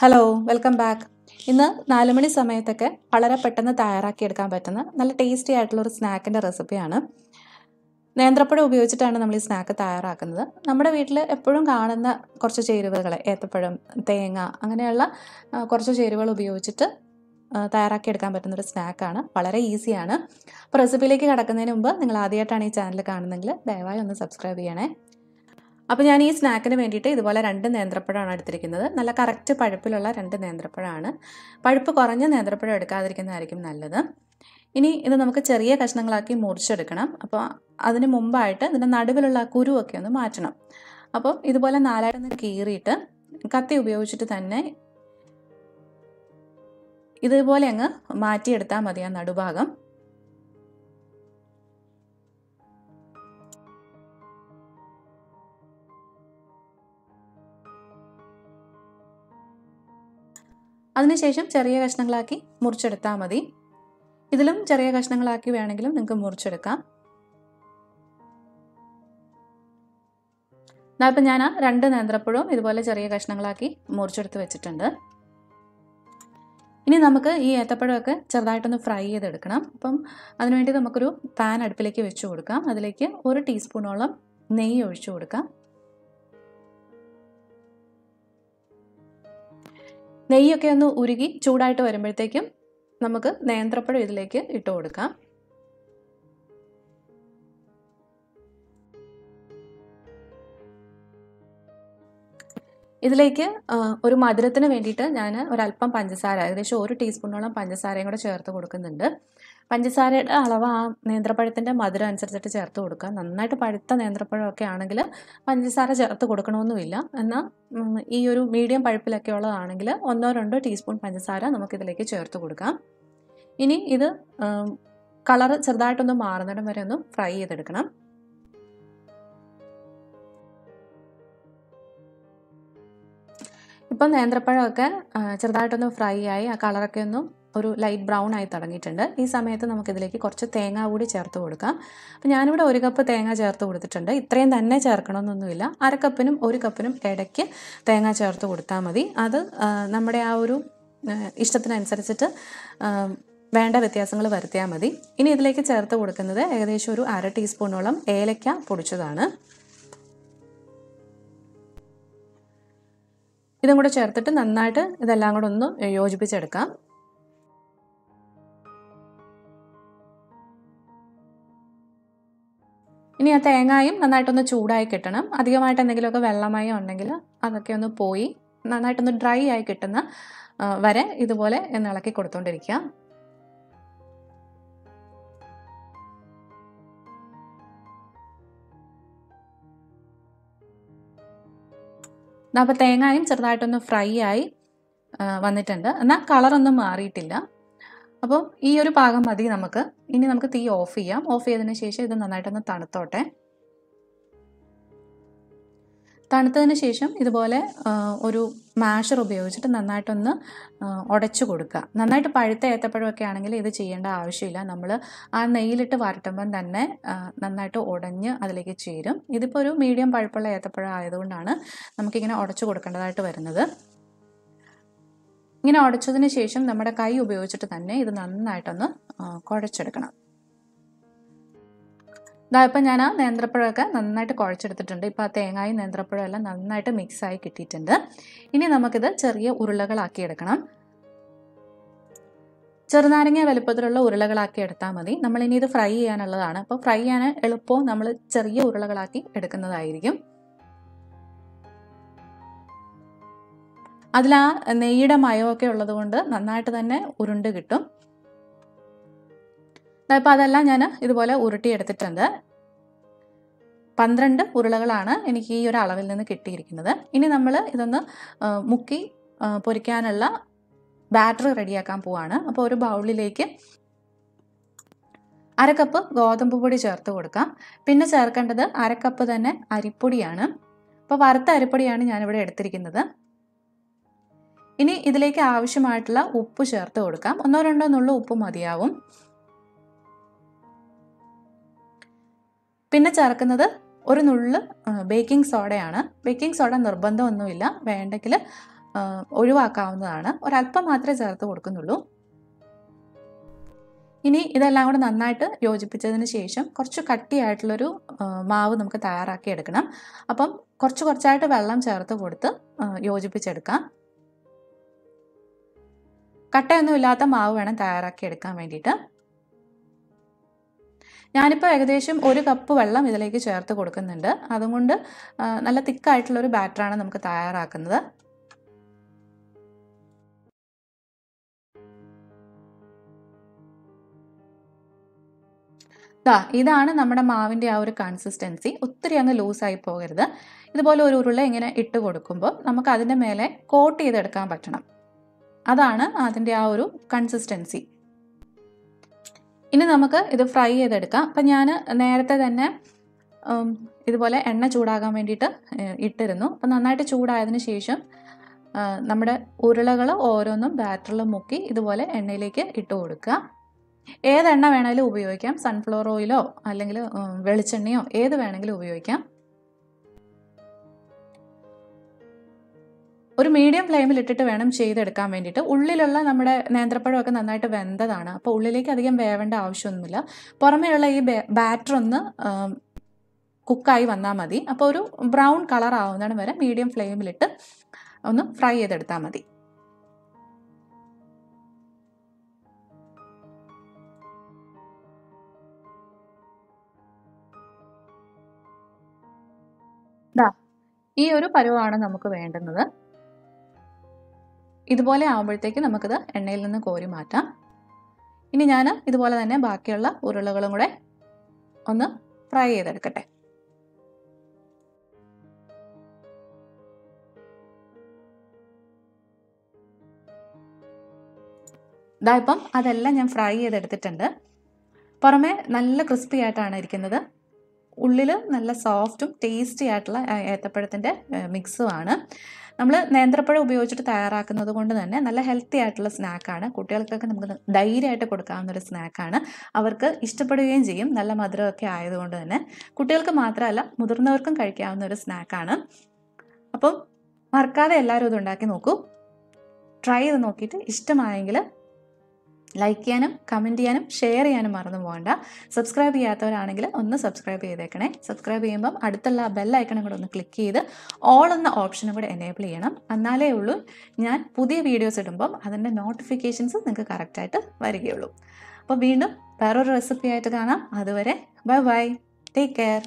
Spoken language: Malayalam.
Hello welcome back. ഇന്ന് 4 മണി സമയത്തൊക്കെ വളരെ പെട്ടെന്ന് തയ്യാറാക്കിയെടുക്കാൻ പറ്റുന്ന നല്ല ടേസ്റ്റി ആയിട്ടുള്ളൊരു സ്നാക്കിൻ്റെ റെസിപ്പിയാണ്. നേന്ത്രപ്പഴം ഉപയോഗിച്ചിട്ടാണ് നമ്മൾ ഈ സ്നാക്ക് തയ്യാറാക്കുന്നത്. നമ്മുടെ വീട്ടിൽ എപ്പോഴും കാണുന്ന കുറച്ച് ചേരുവകൾ, ഏത്തപ്പഴം, തേങ്ങ, അങ്ങനെയുള്ള കുറച്ച് ചേരുവകൾ ഉപയോഗിച്ചിട്ട് തയ്യാറാക്കിയെടുക്കാൻ പറ്റുന്നൊരു സ്നാക്കാണ്. വളരെ ഈസിയാണ്. അപ്പോൾ റെസിപ്പിയിലേക്ക് കടക്കുന്നതിന് മുമ്പ് നിങ്ങൾ ആദ്യമായിട്ടാണ് ഈ ചാനൽ കാണുന്നതെങ്കിൽ ദയവായി ഒന്ന് സബ്സ്ക്രൈബ് ചെയ്യണേ. അപ്പോൾ ഞാൻ ഈ സ്നാക്കിന് വേണ്ടിയിട്ട് ഇതുപോലെ 2 നേന്ത്രപ്പഴമാണ് എടുത്തിരിക്കുന്നത്. നല്ല കറക്റ്റ് പഴുപ്പിലുള്ള 2 നേന്ത്രപ്പഴമാണ്. പഴുപ്പ് കുറഞ്ഞ നേന്ത്രപ്പഴം എടുക്കാതിരിക്കുന്നതായിരിക്കും നല്ലത്. ഇനി ഇത് നമുക്ക് ചെറിയ കഷ്ണങ്ങളാക്കി മുറിച്ചെടുക്കണം. അപ്പോൾ അതിന് മുമ്പായിട്ട് ഇതിൻ്റെ നടുവിലുള്ള കുരുവൊക്കെ ഒന്ന് മാറ്റണം. അപ്പോൾ ഇതുപോലെ 4 കീറിയിട്ട് കത്തി ഉപയോഗിച്ചിട്ട് തന്നെ ഇതുപോലെ അങ്ങ് മാറ്റിയെടുത്താൽ മതി ആ നടുഭാഗം. അതിനുശേഷം ചെറിയ കഷ്ണങ്ങളാക്കി മുറിച്ചെടുത്താൽ മതി. ഇതിലും ചെറിയ കഷ്ണങ്ങളാക്കി വേണമെങ്കിലും നിങ്ങൾക്ക് മുറിച്ചെടുക്കാം. ഇപ്പം ഞാൻ 2 നേന്ത്രപ്പഴവും ഇതുപോലെ ചെറിയ കഷ്ണങ്ങളാക്കി മുറിച്ചെടുത്ത് വെച്ചിട്ടുണ്ട്. ഇനി നമുക്ക് ഈ ഏത്തപ്പഴമൊക്കെ ചെറുതായിട്ടൊന്ന് ഫ്രൈ ചെയ്തെടുക്കണം. അപ്പം അതിനുവേണ്ടി നമുക്കൊരു പാൻ അടുപ്പിലേക്ക് വെച്ച് കൊടുക്കാം. അതിലേക്ക് 1 ടീസ്പൂണോളം നെയ്യ് ഒഴിച്ചു കൊടുക്കാം. നെയ്യൊക്കെ ഒന്ന് ഉരുകി ചൂടായിട്ട് വരുമ്പോഴത്തേക്കും നമുക്ക് നേന്ത്രപ്പഴം ഇതിലേക്ക് ഇട്ട് കൊടുക്കാം. ഇതിലേക്ക് ഒരു മധുരത്തിന് വേണ്ടിയിട്ട് ഞാൻ ഒരല്പം പഞ്ചസാര, ഏകദേശം 1 ടീസ്പൂണോളം പഞ്ചസാരയും കൂടെ ചേർത്ത് കൊടുക്കുന്നുണ്ട്. പഞ്ചസാരയുടെ അളവ് ആ നേന്ത്രപ്പഴത്തിൻ്റെ മധുരം അനുസരിച്ചിട്ട് ചേർത്ത് കൊടുക്കുക. നന്നായിട്ട് പഴുത്ത നേന്ത്രപ്പഴമൊക്കെ ആണെങ്കിൽ പഞ്ചസാര ചേർത്ത് കൊടുക്കണമെന്നുമില്ല. എന്നാൽ ഈ ഒരു മീഡിയം പഴുപ്പിലൊക്കെ ഉള്ളതാണെങ്കിൽ 1-2 ടീസ്പൂൺ പഞ്ചസാര നമുക്കിതിലേക്ക് ചേർത്ത് കൊടുക്കാം. ഇനി ഇത് കളറ് ചെറുതായിട്ടൊന്ന് മാറുന്നിടം വരെ ഒന്ന് ഫ്രൈ ചെയ്തെടുക്കണം. ഇപ്പം നേന്ത്രപ്പഴമൊക്കെ ചെറുതായിട്ടൊന്ന് ഫ്രൈ ആയി ആ കളറൊക്കെ ഒന്ന് ഒരു ലൈറ്റ് ബ്രൗൺ ആയി തുടങ്ങിയിട്ടുണ്ട്. ഈ സമയത്ത് നമുക്കിതിലേക്ക് കുറച്ച് തേങ്ങ കൂടി ചേർത്ത് കൊടുക്കാം. അപ്പം ഞാനിവിടെ 1 കപ്പ് തേങ്ങ ചേർത്ത് കൊടുത്തിട്ടുണ്ട്. ഇത്രയും തന്നെ ചേർക്കണമെന്നൊന്നുമില്ല. 1/2 കപ്പിനും 1 കപ്പിനും ഇടയ്ക്ക് തേങ്ങ ചേർത്ത് കൊടുത്താൽ മതി. അത് നമ്മുടെ ആ ഒരു ഇഷ്ടത്തിനനുസരിച്ചിട്ട് വേണ്ട വ്യത്യാസങ്ങൾ വരുത്തിയാൽ മതി. ഇനി ഇതിലേക്ക് ചേർത്ത് കൊടുക്കുന്നത് ഏകദേശം ഒരു 1/2 ടീസ്പൂണോളം ഏലക്ക പൊടിച്ചതാണ്. ഇതും കൂടെ ചേർത്തിട്ട് നന്നായിട്ട് ഇതെല്ലാം കൂടെ ഒന്ന് യോജിപ്പിച്ചെടുക്കാം. ഇനി ആ തേങ്ങയും നന്നായിട്ടൊന്ന് ചൂടായി കിട്ടണം. അധികമായിട്ട് എന്തെങ്കിലുമൊക്കെ വെള്ളമയം ഉണ്ടെങ്കിൽ അതൊക്കെ ഒന്ന് പോയി നന്നായിട്ടൊന്ന് ഡ്രൈ ആയി കിട്ടുന്ന വരെ ഇതുപോലെ ഒന്ന് ഇളക്കി കൊടുത്തുകൊണ്ടിരിക്കുക. അപ്പോൾ തേങ്ങയും ചെറുതായിട്ടൊന്ന് ഫ്രൈ ആയി വന്നിട്ടുണ്ട്. എന്നാൽ കളറൊന്നും മാറിയിട്ടില്ല. അപ്പോൾ ഈ ഒരു പാകം മതി നമുക്ക്. ഇനി നമുക്ക് തീ ഓഫ് ചെയ്യാം. ഓഫ് ചെയ്തതിന് ശേഷം ഇത് നന്നായിട്ടൊന്ന് തണുത്തോട്ടെ. തണുത്തതിന് ശേഷം ഇതുപോലെ ഒരു മാഷർ ഉപയോഗിച്ചിട്ട് നന്നായിട്ടൊന്ന് ഉടച്ചു കൊടുക്കുക. നന്നായിട്ട് പഴുത്ത ഏത്തപ്പഴമൊക്കെ ആണെങ്കിൽ ഇത് ചെയ്യേണ്ട ആവശ്യമില്ല. നമ്മൾ ആ നെയ്യിലിട്ട് വരട്ടുമ്പം തന്നെ നന്നായിട്ട് ഉടഞ്ഞ് അതിലേക്ക് ചേരും. ഇതിപ്പോൾ ഒരു മീഡിയം പഴുപ്പുള്ള ഏത്തപ്പഴം ആയതുകൊണ്ടാണ് നമുക്കിങ്ങനെ ഉടച്ചു കൊടുക്കേണ്ടതായിട്ട് വരുന്നത്. ഇങ്ങനെ ഉടച്ചതിന് ശേഷം നമ്മുടെ കൈ ഉപയോഗിച്ചിട്ട് തന്നെ ഇത് നന്നായിട്ടൊന്ന് കുഴച്ചെടുക്കണം. ഇപ്പം ഞാൻ ആ നേന്ത്രപ്പഴമൊക്കെ നന്നായിട്ട് കുഴച്ചെടുത്തിട്ടുണ്ട്. ഇപ്പോൾ ആ തേങ്ങയും നേന്ത്രപ്പഴം എല്ലാം നന്നായിട്ട് മിക്സായി കിട്ടിയിട്ടുണ്ട്. ഇനി നമുക്കിത് ചെറിയ ഉരുളകളാക്കി എടുക്കണം. ചെറുനാരങ്ങ വലുപ്പത്തിലുള്ള ഉരുളകളാക്കി എടുത്താൽ മതി. നമ്മളിനി ഇത് ഫ്രൈ ചെയ്യാനുള്ളതാണ്. അപ്പോൾ ഫ്രൈ ചെയ്യാൻ എളുപ്പവും നമ്മൾ ചെറിയ ഉരുളകളാക്കി എടുക്കുന്നതായിരിക്കും. അതിൽ ആ നെയ്യുടെ മയമൊക്കെ ഉള്ളത് കൊണ്ട് നന്നായിട്ട് തന്നെ ഉരുണ്ട് കിട്ടും. അപ്പോൾ അതെല്ലാം ഞാൻ ഇതുപോലെ ഉരുട്ടിയെടുത്തിട്ടുണ്ട്. 12 ഉരുളകളാണ് എനിക്ക് ഈ ഒരു അളവിൽ നിന്ന് കിട്ടിയിരിക്കുന്നത്. ഇനി നമ്മൾ ഇതൊന്ന് മുക്കി പൊരിക്കാനുള്ള ബാറ്റർ റെഡിയാക്കാൻ പോവാണ്. അപ്പോൾ ഒരു ബൗളിലേക്ക് 1/2 കപ്പ് ഗോതമ്പ് പൊടി ചേർത്ത് കൊടുക്കാം. പിന്നെ ചേർക്കേണ്ടത് 1/2 കപ്പ് തന്നെ അരിപ്പൊടിയാണ്. അപ്പോൾ വറുത്ത അരിപ്പൊടിയാണ് ഞാനിവിടെ എടുത്തിരിക്കുന്നത്. ഇനി ഇതിലേക്ക് ആവശ്യമായിട്ടുള്ള ഉപ്പ് ചേർത്ത് കൊടുക്കാം. 1-2 നുള്ള ഉപ്പ് മതിയാവും. പിന്നെ ചേർക്കുന്നത് ഒരു നുള്ള് ബേക്കിംഗ് സോഡയാണ്. ബേക്കിംഗ് സോഡ നിർബന്ധമൊന്നുമില്ല. വേണ്ടെങ്കിൽ ഒഴിവാക്കാവുന്നതാണ്. ഒരല്പം മാത്രമേ ചേർത്ത് കൊടുക്കുന്നുള്ളൂ. ഇനി ഇതെല്ലാം കൂടെ നന്നായിട്ട് യോജിപ്പിച്ചതിന് ശേഷം കുറച്ച് കട്ടിയായിട്ടുള്ളൊരു മാവ് നമുക്ക് തയ്യാറാക്കി എടുക്കണം. അപ്പം കുറച്ചായിട്ട് വെള്ളം ചേർത്ത് കൊടുത്ത് യോജിപ്പിച്ചെടുക്കാം. കട്ടയൊന്നും ഇല്ലാത്ത മാവ് വേണം തയ്യാറാക്കി എടുക്കാൻ വേണ്ടിയിട്ട്. ഞാനിപ്പോൾ ഏകദേശം 1 കപ്പ് വെള്ളം ഇതിലേക്ക് ചേർത്ത് കൊടുക്കുന്നുണ്ട്. അതുകൊണ്ട് നല്ല തിക്കായിട്ടുള്ളൊരു ബാറ്ററാണ് നമുക്ക് തയ്യാറാക്കുന്നത്. ഇതാണ് നമ്മുടെ മാവിൻ്റെ ആ ഒരു കൺസിസ്റ്റൻസി. ഒത്തിരി അങ്ങ് ലൂസായി പോകരുത്. ഇതുപോലെ ഒരു ഉരുള ഇങ്ങനെ ഇട്ട് കൊടുക്കുമ്പോൾ നമുക്ക് അതിൻ്റെ മേലെ കോട്ട് ചെയ്തെടുക്കാൻ പറ്റണം. അതാണ് അതിൻ്റെ ആ ഒരു കൺസിസ്റ്റൻസി. ഇനി നമുക്ക് ഇത് ഫ്രൈ ചെയ്തെടുക്കാം. അപ്പം ഞാൻ നേരത്തെ തന്നെ ഇതുപോലെ എണ്ണ ചൂടാകാൻ വേണ്ടിയിട്ട് ഇട്ടിരുന്നു. അപ്പം നന്നായിട്ട് ചൂടായതിന് ശേഷം നമ്മുടെ ഉരുളകൾ ഓരോന്നും ബാറ്ററിൽ മുക്കി ഇതുപോലെ എണ്ണയിലേക്ക് ഇട്ട് കൊടുക്കുക. ഏതെണ്ണ വേണമെങ്കിലും ഉപയോഗിക്കാം. സൺഫ്ലവർ ഓയിലോ അല്ലെങ്കിൽ വെളിച്ചെണ്ണയോ ഏത് വേണമെങ്കിലും ഉപയോഗിക്കാം. ഒരു മീഡിയം ഫ്ലെയിമിൽ ഇട്ടിട്ട് വേണം ചെയ്തെടുക്കാൻ വേണ്ടിയിട്ട്. ഉള്ളിലുള്ള നമ്മുടെ നേന്ത്രപ്പഴമൊക്കെ നന്നായിട്ട് വെന്തതാണ്. അപ്പോൾ ഉള്ളിലേക്ക് അധികം വേവേണ്ട ആവശ്യമൊന്നുമില്ല. പുറമേയുള്ള ഈ ബാറ്റർ ഒന്ന് കുക്കായി വന്നാൽ മതി. അപ്പോൾ ഒരു ബ്രൗൺ കളർ ആവുന്നതാണ് വരെ മീഡിയം ഫ്ലെയിമിലിട്ട് ഒന്ന് ഫ്രൈ ചെയ്തെടുത്താൽ മതി. ഈ ഒരു പരുവമാണ് നമുക്ക് വേണ്ടുന്നത്. ഇതുപോലെ ആകുമ്പോഴത്തേക്ക് നമുക്കിത് എണ്ണയിൽ നിന്ന് കോരി മാറ്റാം. ഇനി ഞാൻ ഇതുപോലെ തന്നെ ബാക്കിയുള്ള ഉരുളകളും കൂടെ ഒന്ന് ഫ്രൈ ചെയ്തെടുക്കട്ടെ. ഇപ്പം അതെല്ലാം ഞാൻ ഫ്രൈ ചെയ്തെടുത്തിട്ടുണ്ട്. പുറമെ നല്ല ക്രിസ്പി ആയിട്ടാണ് ഇരിക്കുന്നത്. ഉള്ളിൽ നല്ല സോഫ്റ്റും ടേസ്റ്റി ആയിട്ടുള്ള ഏത്തപ്പഴത്തിൻ്റെ മിക്സുമാണ്. നമ്മൾ നേന്ത്രപ്പഴം ഉപയോഗിച്ചിട്ട് തയ്യാറാക്കുന്നത് കൊണ്ട് തന്നെ നല്ല ഹെൽത്തി ആയിട്ടുള്ള സ്നാക്കാണ്. കുട്ടികൾക്കൊക്കെ നമുക്ക് ധൈര്യമായിട്ട് കൊടുക്കാവുന്നൊരു സ്നാക്കാണ്. അവർക്ക് ഇഷ്ടപ്പെടുകയും ചെയ്യും. നല്ല മധുരമൊക്കെ ആയതുകൊണ്ട് തന്നെ കുട്ടികൾക്ക് മാത്രമല്ല മുതിർന്നവർക്കും കഴിക്കാവുന്ന ഒരു സ്നാക്കാണ്. അപ്പം മറക്കാതെ എല്ലാവരും ഇത് ഉണ്ടാക്കി നോക്കൂ. ട്രൈ ചെയ്ത് നോക്കിയിട്ട് ഇഷ്ടമായെങ്കിൽ ലൈക്ക് ചെയ്യാനും കമൻറ്റ് ചെയ്യാനും ഷെയർ ചെയ്യാനും മറന്നു പോകണ്ട. സബ്സ്ക്രൈബ് ചെയ്യാത്തവരാണെങ്കിൽ ഒന്ന് സബ്സ്ക്രൈബ് ചെയ്തേക്കണേ. സബ്സ്ക്രൈബ് ചെയ്യുമ്പം അടുത്തുള്ള ബെൽ ഐക്കണും കൂടെ ഒന്ന് ക്ലിക്ക് ചെയ്ത് ഓൾ എന്ന ഓപ്ഷനും കൂടെ എനേബിൾ ചെയ്യണം. എന്നാലേ ഉള്ളൂ ഞാൻ പുതിയ വീഡിയോസ് ഇടുമ്പം അതിൻ്റെ നോട്ടിഫിക്കേഷൻസ് നിങ്ങൾക്ക് കറക്റ്റായിട്ട് വരികയുള്ളൂ. അപ്പോൾ വീണ്ടും വേറൊരു റെസിപ്പി ആയിട്ട് കാണാം. അതുവരെ ബൈ ബൈ, ടേക്ക് കെയർ.